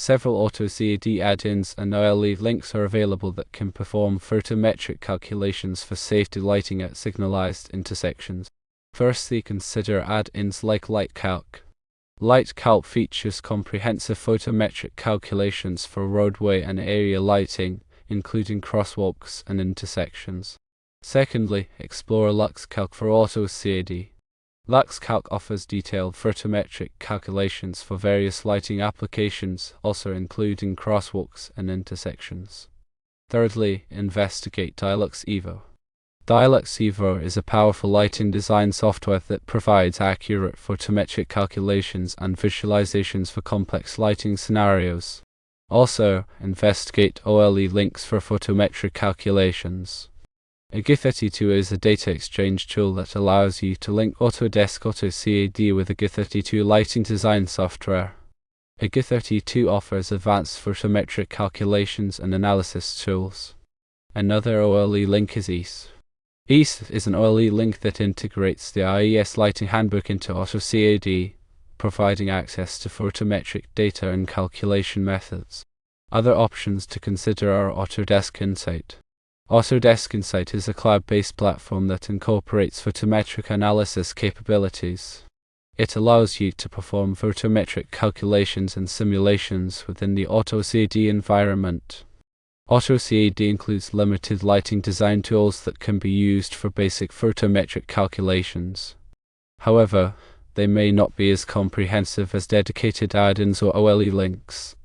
Several AutoCAD add-ins and OLE links are available that can perform photometric calculations for safety lighting at signalized intersections. Firstly, consider add-ins like LightCalc. LightCalc features comprehensive photometric calculations for roadway and area lighting, including crosswalks and intersections. Secondly, explore LuxCalc for AutoCAD. LuxCalc offers detailed photometric calculations for various lighting applications, also including crosswalks and intersections. Thirdly, investigate Dialux Evo. Dialux Evo is a powerful lighting design software that provides accurate photometric calculations and visualizations for complex lighting scenarios. Also, investigate OLE links for photometric calculations. AG32 is a data exchange tool that allows you to link Autodesk AutoCAD with AG32 lighting design software. AG32 offers advanced photometric calculations and analysis tools. Another OLE link is EASE. EASE is an OLE link that integrates the IES Lighting Handbook into AutoCAD, providing access to photometric data and calculation methods. Other options to consider are Autodesk Insight. Autodesk Insight is a cloud-based platform that incorporates photometric analysis capabilities. It allows you to perform photometric calculations and simulations within the AutoCAD environment. AutoCAD includes limited lighting design tools that can be used for basic photometric calculations. However, they may not be as comprehensive as dedicated add-ins or OLE links.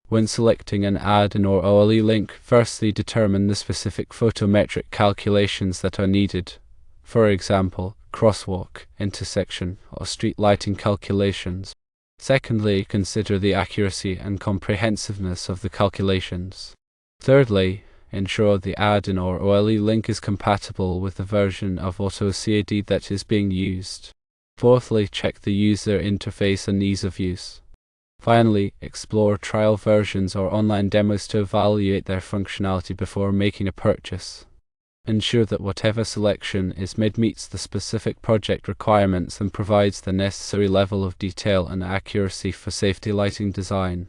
When selecting an add-in or OLE link, firstly determine the specific photometric calculations that are needed. For example, crosswalk, intersection, or street lighting calculations. Secondly, consider the accuracy and comprehensiveness of the calculations. Thirdly, ensure the add-in or OLE link is compatible with the version of AutoCAD that is being used. Fourthly, check the user interface and ease of use. Finally, explore trial versions or online demos to evaluate their functionality before making a purchase. Ensure that whatever selection is made meets the specific project requirements and provides the necessary level of detail and accuracy for safety lighting design.